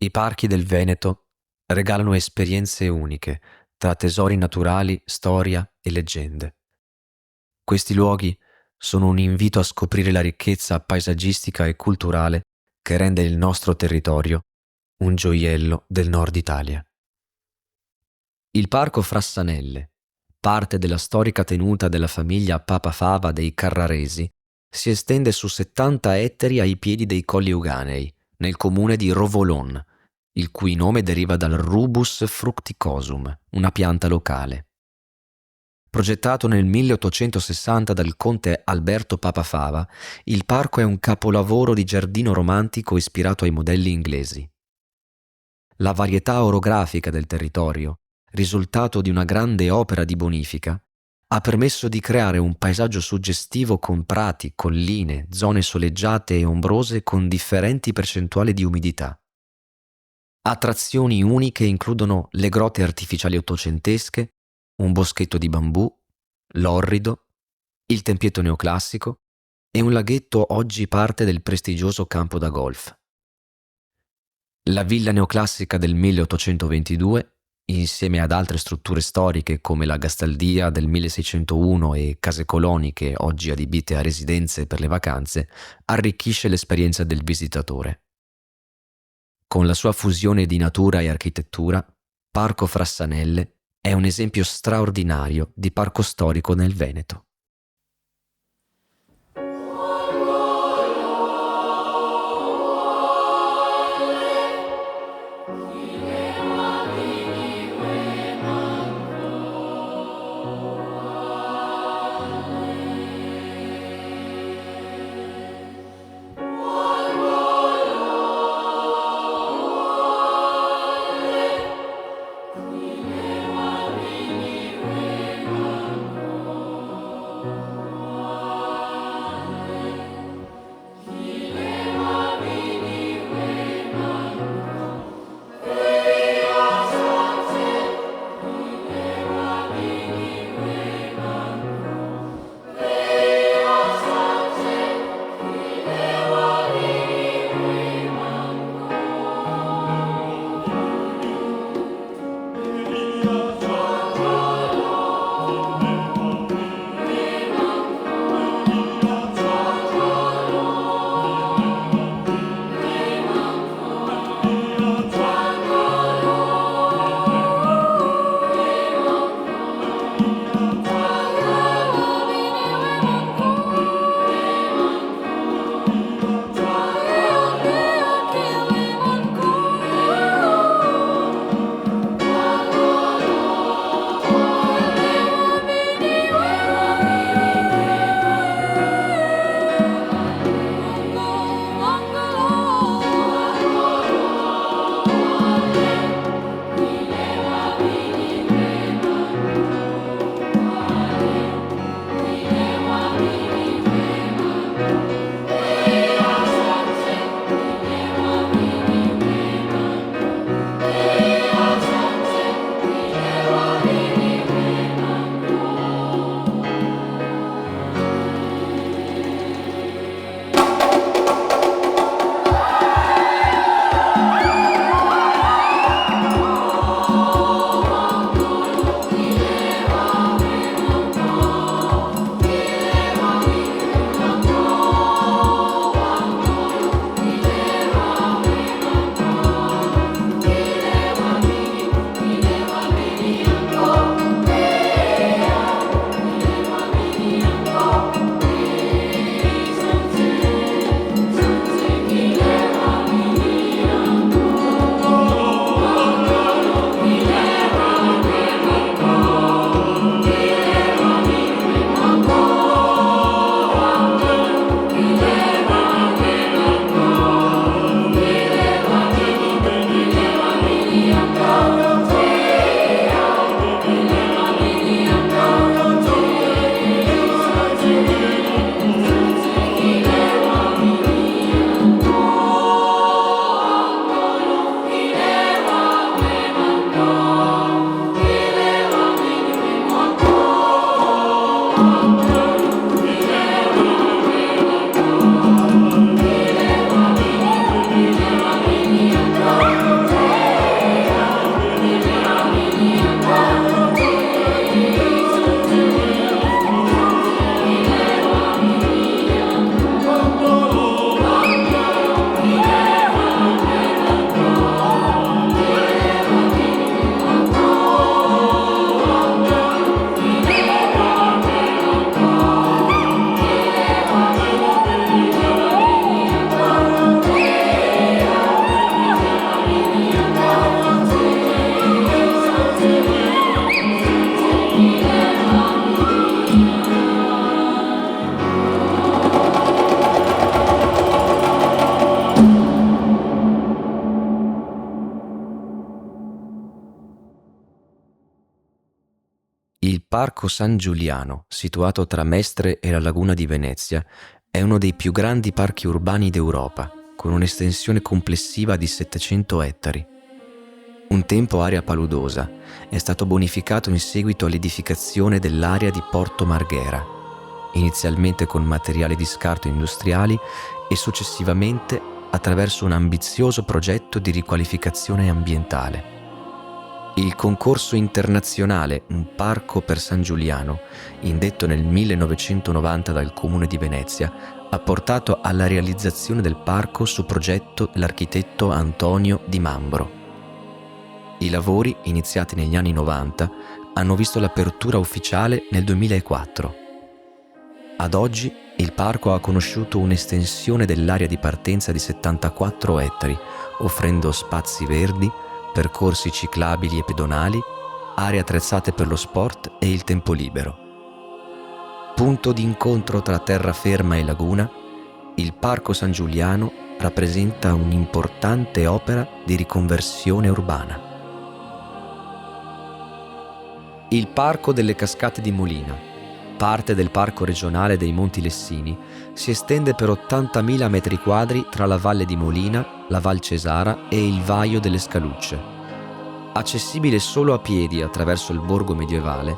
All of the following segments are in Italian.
I parchi del Veneto regalano esperienze uniche tra tesori naturali, storia e leggende. Questi luoghi sono un invito a scoprire la ricchezza paesaggistica e culturale che rende il nostro territorio un gioiello del nord Italia. Il parco Frassanelle, parte della storica tenuta della famiglia Papa Fava dei Carraresi, si estende su 70 ettari ai piedi dei Colli Euganei, nel comune di Rovolon, il cui nome deriva dal Rubus fructicosum, una pianta locale. Progettato nel 1860 dal conte Alberto Papafava, il parco è un capolavoro di giardino romantico ispirato ai modelli inglesi. La varietà orografica del territorio, risultato di una grande opera di bonifica, ha permesso di creare un paesaggio suggestivo con prati, colline, zone soleggiate e ombrose con differenti percentuali di umidità. Attrazioni uniche includono le grotte artificiali ottocentesche, un boschetto di bambù, l'orrido, il tempietto neoclassico e un laghetto oggi parte del prestigioso campo da golf. La villa neoclassica del 1822, insieme ad altre strutture storiche come la Gastaldia del 1601 e case coloniche oggi adibite a residenze per le vacanze, arricchisce l'esperienza del visitatore. Con la sua fusione di natura e architettura, Parco Frassanelle è un esempio straordinario di parco storico nel Veneto. Il Parco San Giuliano, situato tra Mestre e la Laguna di Venezia, è uno dei più grandi parchi urbani d'Europa, con un'estensione complessiva di 700 ettari. Un tempo area paludosa, è stato bonificato in seguito all'edificazione dell'area di Porto Marghera, inizialmente con materiali di scarto industriali e successivamente attraverso un ambizioso progetto di riqualificazione ambientale. Il concorso internazionale Un parco per San Giuliano, indetto nel 1990 dal Comune di Venezia, ha portato alla realizzazione del parco su progetto dell'architetto Antonio Di Mambro. I lavori, iniziati negli anni 90, hanno visto l'apertura ufficiale nel 2004. Ad oggi il parco ha conosciuto un'estensione dell'area di partenza di 74 ettari, offrendo spazi verdi, percorsi ciclabili e pedonali, aree attrezzate per lo sport e il tempo libero. Punto d'incontro tra terraferma e laguna, il Parco San Giuliano rappresenta un'importante opera di riconversione urbana. Il Parco delle Cascate di Molina, parte del Parco regionale dei Monti Lessini, si estende per 80.000 metri quadri tra la Valle di Molina, la Val Cesara e il Vaio delle Scalucce. Accessibile solo a piedi attraverso il borgo medievale,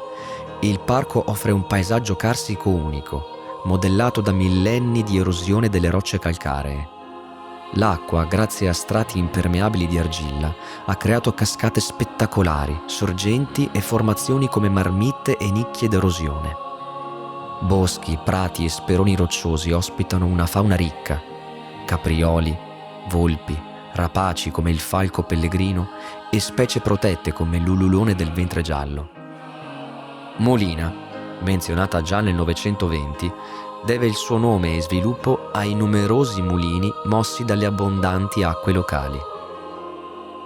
il parco offre un paesaggio carsico unico, modellato da millenni di erosione delle rocce calcaree. L'acqua, grazie a strati impermeabili di argilla, ha creato cascate spettacolari, sorgenti e formazioni come marmitte e nicchie d'erosione. Boschi, prati e speroni rocciosi ospitano una fauna ricca: caprioli, volpi, rapaci come il falco pellegrino e specie protette come l'ululone del ventre giallo. Molina, menzionata già nel 920, deve il suo nome e sviluppo ai numerosi mulini mossi dalle abbondanti acque locali.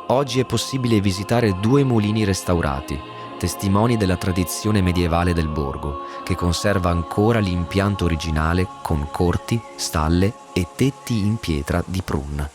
Oggi è possibile visitare 2 mulini restaurati, testimoni della tradizione medievale del borgo, che conserva ancora l'impianto originale con corti, stalle e tetti in pietra di prun.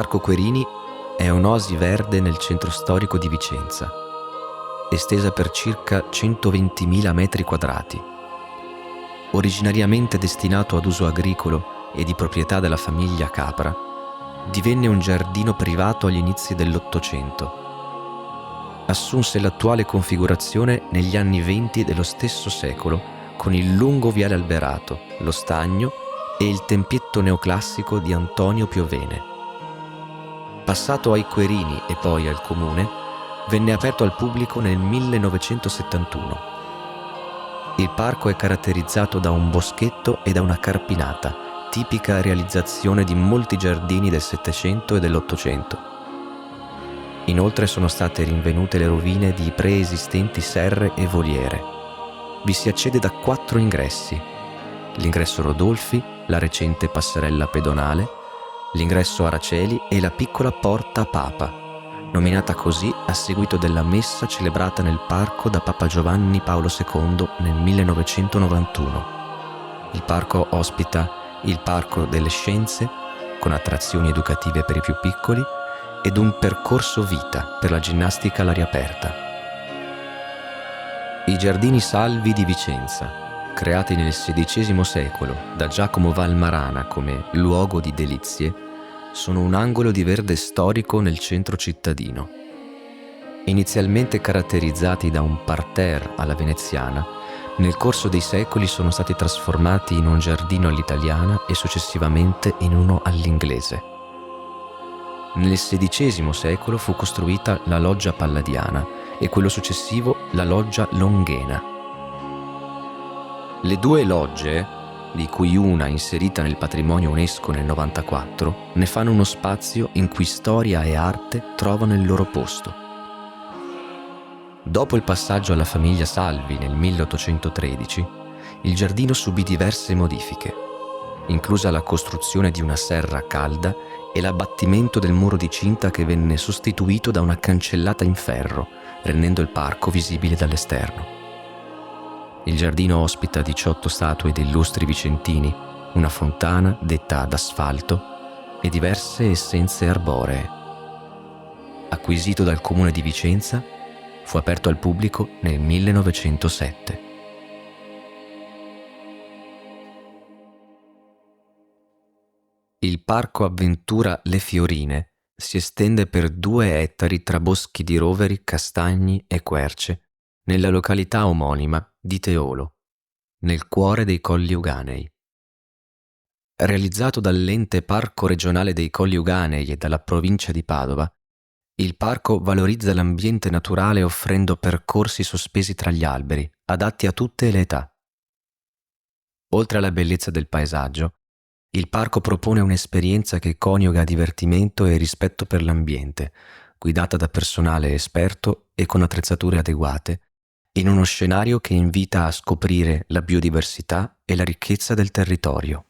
Parco Querini è un'oasi verde nel centro storico di Vicenza, estesa per circa 120.000 metri quadrati. Originariamente destinato ad uso agricolo e di proprietà della famiglia Capra, divenne un giardino privato agli inizi dell'Ottocento. Assunse l'attuale configurazione negli anni '20 dello stesso secolo, con il lungo viale alberato, lo stagno e il tempietto neoclassico di Antonio Piovene. Passato ai Querini e poi al Comune, venne aperto al pubblico nel 1971. Il parco è caratterizzato da un boschetto e da una carpinata, tipica realizzazione di molti giardini del Settecento e dell'Ottocento. Inoltre sono state rinvenute le rovine di preesistenti serre e voliere. Vi si accede da 4 ingressi: l'ingresso Rodolfi, la recente passerella pedonale, l'ingresso Araceli e la piccola porta Papa, nominata così a seguito della messa celebrata nel parco da Papa Giovanni Paolo II nel 1991. Il parco ospita il Parco delle Scienze, con attrazioni educative per i più piccoli, ed un percorso vita per la ginnastica all'aria aperta. I Giardini Salvi di Vicenza, creati nel XVI secolo da Giacomo Valmarana come luogo di delizie, sono un angolo di verde storico nel centro cittadino. Inizialmente caratterizzati da un parterre alla veneziana, nel corso dei secoli sono stati trasformati in un giardino all'italiana e successivamente in uno all'inglese. Nel XVI secolo fu costruita la loggia palladiana e quello successivo la loggia longhena. Le 2 logge, di cui una inserita nel patrimonio UNESCO nel 94, ne fanno uno spazio in cui storia e arte trovano il loro posto. Dopo il passaggio alla famiglia Salvi nel 1813, il giardino subì diverse modifiche, inclusa la costruzione di una serra calda e l'abbattimento del muro di cinta che venne sostituito da una cancellata in ferro, rendendo il parco visibile dall'esterno. Il giardino ospita 18 statue di illustri vicentini, una fontana detta ad asfalto e diverse essenze arboree. Acquisito dal Comune di Vicenza, fu aperto al pubblico nel 1907. Il Parco Avventura Le Fiorine si estende per 2 ettari tra boschi di roveri, castagni e querce, nella località omonima di Teolo, nel cuore dei Colli Euganei. Realizzato dall'Ente Parco Regionale dei Colli Euganei e dalla provincia di Padova, il parco valorizza l'ambiente naturale offrendo percorsi sospesi tra gli alberi, adatti a tutte le età. Oltre alla bellezza del paesaggio, il parco propone un'esperienza che coniuga divertimento e rispetto per l'ambiente, guidata da personale esperto e con attrezzature adeguate, in uno scenario che invita a scoprire la biodiversità e la ricchezza del territorio.